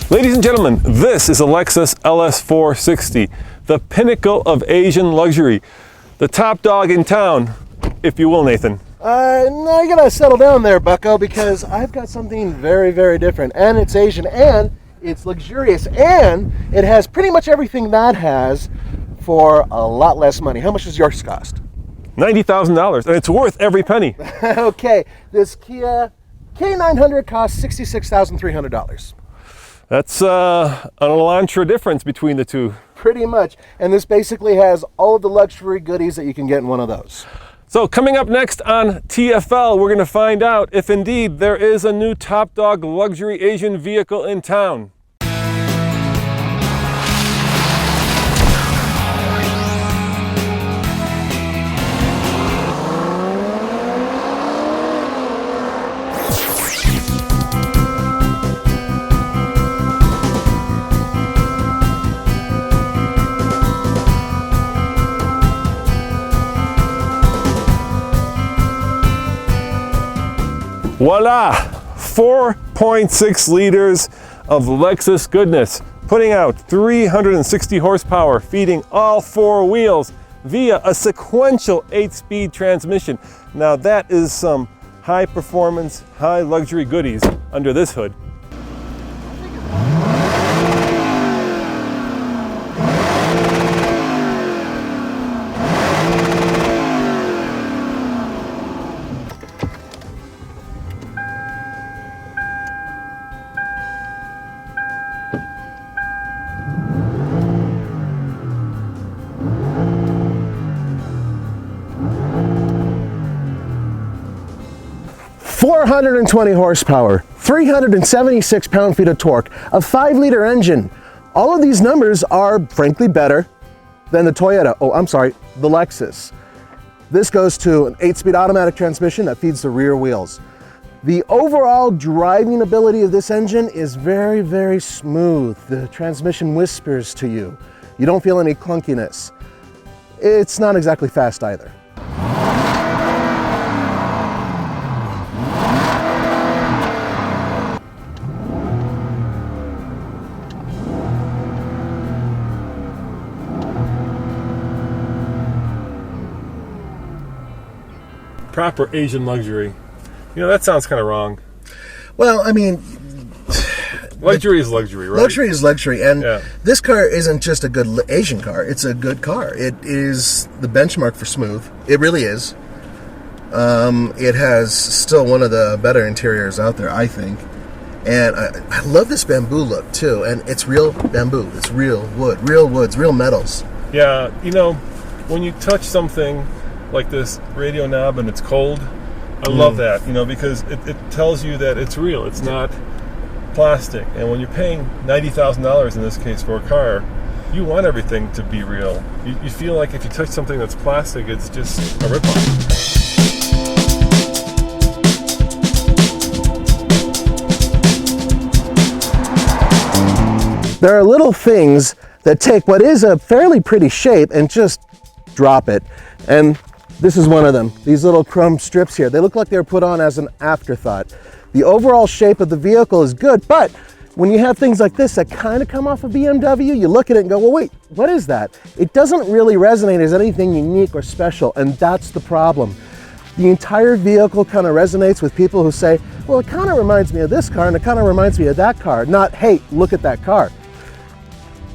Ladies and gentlemen, this is a Lexus LS460, the pinnacle of Asian luxury. The top dog in town, if you will, Nathan. No, you gotta settle down there, bucko, because I've got something very, very different. And it's Asian, and it's luxurious, and it has pretty much everything that has for a lot less money. How much does yours cost? $90,000, and it's worth every penny. Okay, this Kia K900 costs $66,300. That's an Elantra difference between the two. Pretty much. And this basically has all of the luxury goodies that you can get in one of those. So coming up next on TFL, we're going to find out if indeed there is a new top dog luxury Asian vehicle in town. Voila! 4.6 liters of Lexus goodness, putting out 360 horsepower, feeding all four wheels via a sequential 8-speed transmission. Now that is some high performance, high luxury goodies under this hood. .420 horsepower, 376 pound-feet of torque, a 5-liter engine. All of these numbers are frankly better than the Toyota, the Lexus. This goes to an 8-speed automatic transmission that feeds the rear wheels. The overall driving ability of this engine is very, very smooth. The transmission whispers to you. You don't feel any clunkiness. It's not exactly fast either. Proper Asian luxury. You know, that sounds kind of wrong. Well, I mean, luxury is luxury, right? Luxury is luxury, and this car isn't just a good Asian car, it's a good car. It is the benchmark for smooth. It really is. It has still one of the better interiors out there, I think. And I love this bamboo look, too. And it's real bamboo. It's real wood, real woods, real metals. Yeah, you know, when you touch something like this radio knob and it's cold, I love that, you know, because it tells you that it's real. It's not plastic. And when you're paying $90,000 in this case for a car, you want everything to be real. You feel like if you touch something that's plastic, it's just a ripoff. There are little things that take what is a fairly pretty shape and just drop it. And this is one of them. These little chrome strips here, they look like they were put on as an afterthought. The overall shape of the vehicle is good, but when you have things like this that kind of come off a BMW, you look at it and go, well, wait, what is that? It doesn't really resonate as anything unique or special, and that's the problem. The entire vehicle kind of resonates with people who say, well, it kind of reminds me of this car and it kind of reminds me of that car, not, hey, look at that car.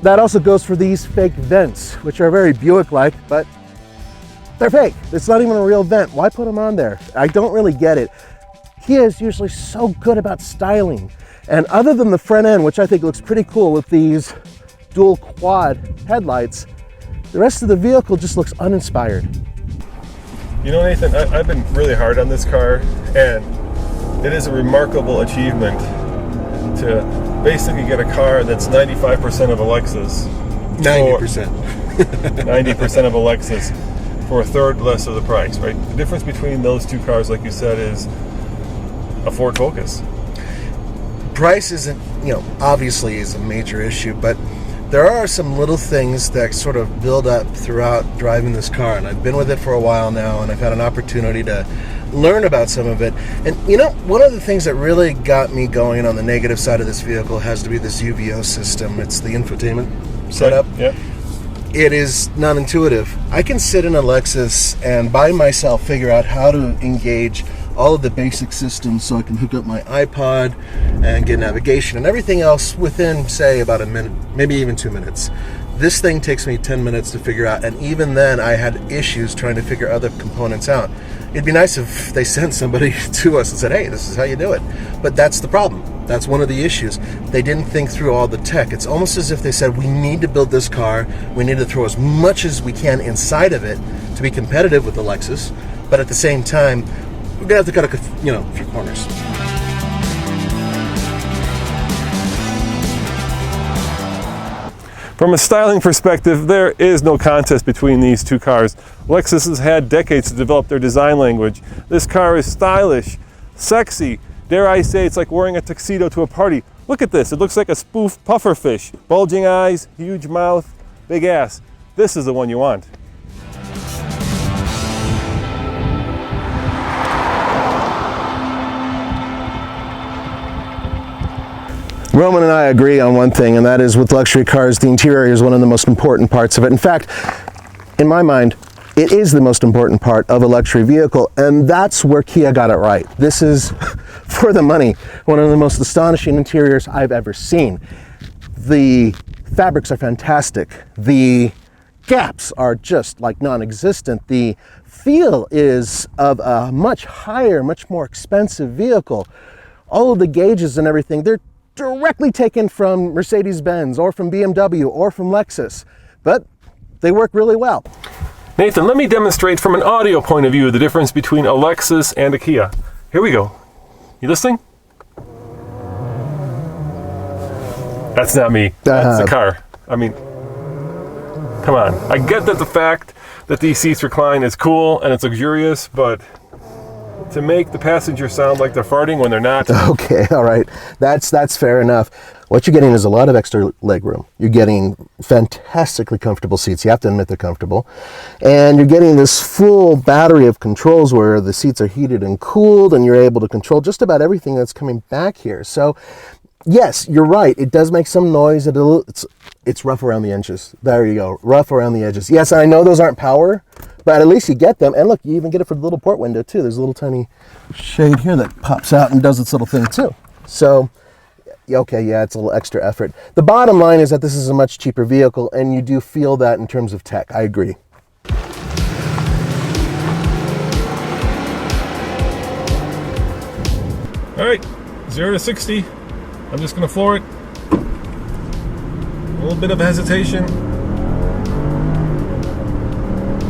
That also goes for these fake vents, which are very Buick-like, but they're fake. It's not even a real vent. Why put them on there? I don't really get it. Kia is usually so good about styling. And other than the front end, which I think looks pretty cool with these dual quad headlights, the rest of the vehicle just looks uninspired. You know, Nathan, I've been really hard on this car, and it is a remarkable achievement to basically get a car that's 95% of a Lexus. 90%. 90% of a Lexus for a third less of the price, right? The difference between those two cars, like you said, is a Ford Focus. Price isn't, obviously is a major issue, but there are some little things that sort of build up throughout driving this car, and I've been with it for a while now, and I've had an opportunity to learn about some of it. And you know, one of the things that really got me going on the negative side of this vehicle has to be this UVO system. It's the infotainment setup. Right. Yep. It is not intuitive. I can sit in a Lexus and by myself figure out how to engage all of the basic systems so I can hook up my iPod and get navigation and everything else within, say, about a minute, maybe even 2 minutes. This thing takes me 10 minutes to figure out, and even then I had issues trying to figure other components out. It'd be nice if they sent somebody to us and said, hey, this is how you do it. But that's the problem. That's one of the issues. They didn't think through all the tech. It's almost as if they said, we need to build this car. We need to throw as much as we can inside of it to be competitive with the Lexus. But at the same time, we're going to have to cut a few corners. From a styling perspective, there is no contest between these two cars. Lexus has had decades to develop their design language. This car is stylish, sexy. Dare I say it's like wearing a tuxedo to a party. Look at this, it looks like a spoof pufferfish. Bulging eyes, huge mouth, big ass. This is the one you want. Roman and I agree on one thing, and that is with luxury cars, the interior is one of the most important parts of it. In fact, in my mind, it is the most important part of a luxury vehicle, and that's where Kia got it right. This is, for the money, one of the most astonishing interiors I've ever seen. The fabrics are fantastic. The gaps are just like non-existent. The feel is of a much higher, much more expensive vehicle. All of the gauges and everything, they're directly taken from Mercedes-Benz or from BMW or from Lexus, but they work really well. Nathan, let me demonstrate from an audio point of view the difference between a Lexus and a Kia. Here we go. You listening? That's not me. That's the car. I mean, come on. I get that the fact that these seats recline is cool and it's luxurious, but to make the passenger sound like they're farting when they're not. Okay, all right. That's fair enough. What you're getting is a lot of extra leg room. You're getting fantastically comfortable seats. You have to admit they're comfortable. And you're getting this full battery of controls where the seats are heated and cooled, and you're able to control just about everything that's coming back here. So, yes, you're right. It does make some noise. It's rough around the edges. There you go. Rough around the edges. Yes, I know those aren't power, but at least you get them. And look, you even get it for the little port window too. There's a little tiny shade here that pops out and does its little thing too. So, okay, yeah, it's a little extra effort. The bottom line is that this is a much cheaper vehicle, and you do feel that in terms of tech. I agree. All right, 0 to 60. I'm just gonna floor it. A little bit of hesitation.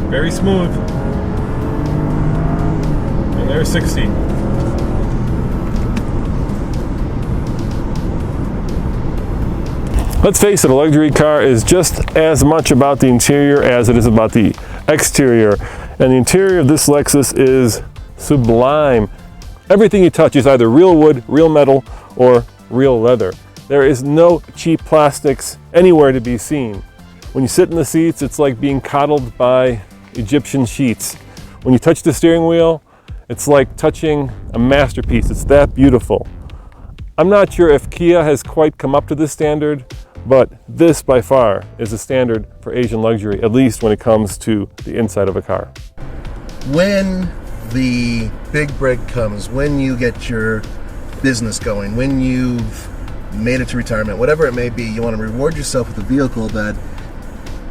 Very smooth. And there's 60. Let's face it, a luxury car is just as much about the interior as it is about the exterior. And the interior of this Lexus is sublime. Everything you touch is either real wood, real metal, or real leather. There is no cheap plastics anywhere to be seen. When you sit in the seats, it's like being coddled by Egyptian sheets. When you touch the steering wheel, it's like touching a masterpiece. It's that beautiful. I'm not sure if Kia has quite come up to this standard, but this by far is a standard for Asian luxury, at least when it comes to the inside of a car. When the big break comes, when you get your business going, when you've made it to retirement, whatever it may be, you want to reward yourself with a vehicle that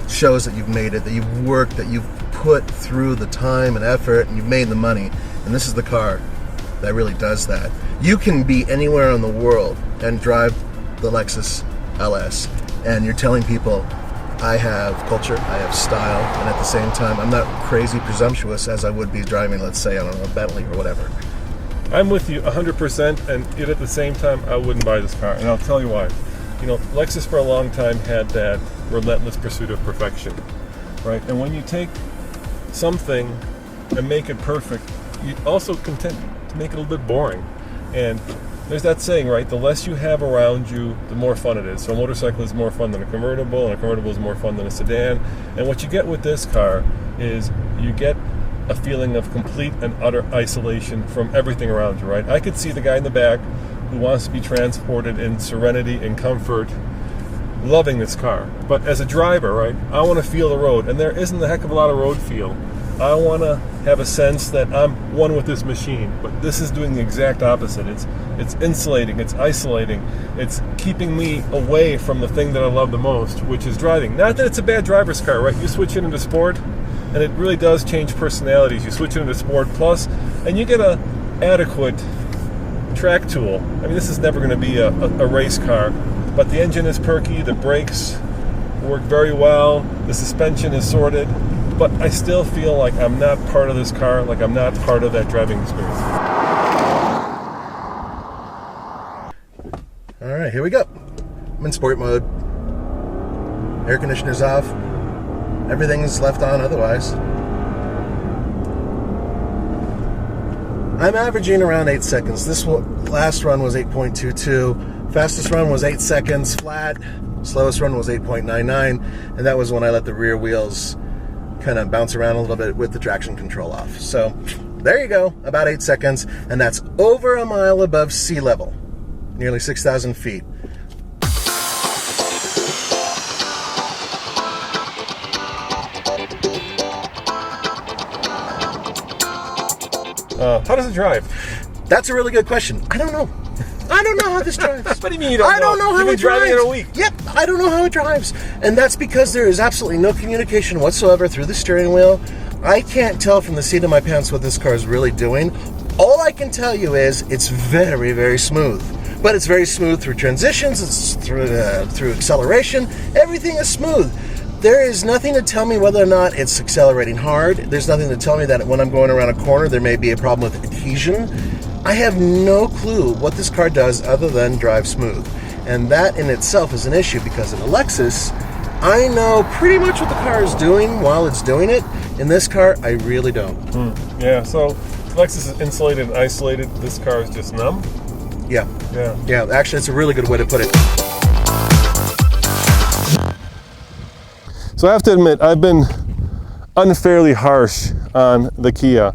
shows that you've made it, that you've worked, that you've put through the time and effort, and you've made the money. And this is the car that really does that. You can be anywhere in the world and drive the Lexus LS, and you're telling people, I have culture, I have style, and at the same time, I'm not crazy presumptuous as I would be driving, let's say, I don't know, a Bentley or whatever. I'm with you 100%, and yet at the same time, I wouldn't buy this car, and I'll tell you why. You know, Lexus for a long time had that relentless pursuit of perfection, right? And when you take something and make it perfect, you also content to make it a little bit boring. And there's that saying, right? The less you have around you, the more fun it is. So a motorcycle is more fun than a convertible, and a convertible is more fun than a sedan. And what you get with this car is you get a feeling of complete and utter isolation from everything around you, right? I could see the guy in the back who wants to be transported in serenity and comfort, loving this car. But as a driver, right, I want to feel the road, and there isn't a heck of a lot of road feel. I want to have a sense that I'm one with this machine, but this is doing the exact opposite. It's insulating, it's isolating, it's keeping me away from the thing that I love the most, which is driving. Not that it's a bad driver's car, right? You switch it into sport, and it really does change personalities. You switch it into Sport Plus, and you get a adequate track tool. I mean, this is never going to be a race car, but the engine is perky, the brakes work very well, the suspension is sorted, but I still feel like I'm not part of this car, like I'm not part of that driving experience. All right, here we go. I'm in sport mode. Air conditioner's off. Everything's left on otherwise. I'm averaging around 8 seconds. This last run was 8.22. Fastest run was 8 seconds flat. Slowest run was 8.99. And that was when I let the rear wheels kind of bounce around a little bit with the traction control off. So there you go, about 8 seconds. And that's over a mile above sea level, nearly 6,000 feet. How does it drive? That's a really good question. I don't know. I don't know how this drives. What do you mean you don't know? I don't know how You've it been driving drives. it a week. Yep, I don't know how it drives. And that's because there is absolutely no communication whatsoever through the steering wheel. I can't tell from the seat of my pants what this car is really doing. All I can tell you is it's very, very smooth. But it's very smooth through transitions, it's through acceleration. Everything is smooth. There is nothing to tell me whether or not it's accelerating hard. There's nothing to tell me that when I'm going around a corner, there may be a problem with adhesion. I have no clue what this car does other than drive smooth. And that in itself is an issue because in a Lexus, I know pretty much what the car is doing while it's doing it. In this car, I really don't. Yeah, so Lexus is insulated and isolated. This car is just numb. Yeah. Yeah. Yeah, actually, it's a really good way to put it. So I have to admit, I've been unfairly harsh on the Kia.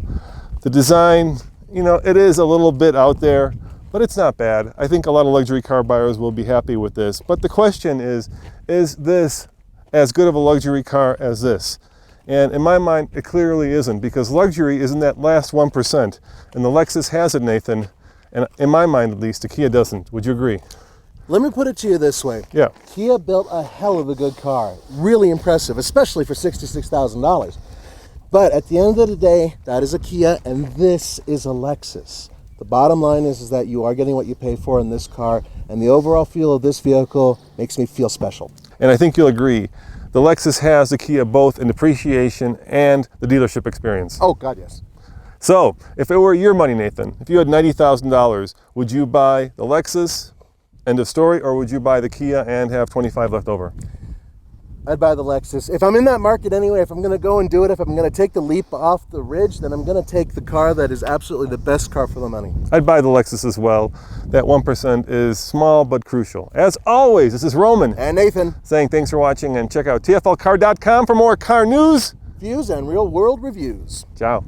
The design, you know, it is a little bit out there, but it's not bad. I think a lot of luxury car buyers will be happy with this. But the question is this as good of a luxury car as this? And in my mind, it clearly isn't, because luxury is in that last 1%. And the Lexus has it, Nathan. And in my mind, at least, the Kia doesn't. Would you agree? Let me put it to you this way. Yeah. Kia built a hell of a good car. Really impressive, especially for $66,000. But at the end of the day, that is a Kia and this is a Lexus. The bottom line is that you are getting what you pay for in this car, and the overall feel of this vehicle makes me feel special. And I think you'll agree, the Lexus has the Kia both in depreciation and the dealership experience. Oh, God, yes. So, if it were your money, Nathan, if you had $90,000, would you buy the Lexus, end of story, or would you buy the Kia and have 25 left over? I'd buy the Lexus. If I'm in that market anyway, if I'm going to go and do it, if I'm going to take the leap off the ridge, then I'm going to take the car that is absolutely the best car for the money. I'd buy the Lexus as well. That 1% is small but crucial. As always, this is Roman. And Nathan. Saying thanks for watching, and check out tflcar.com for more car news, Views and real world reviews. Ciao.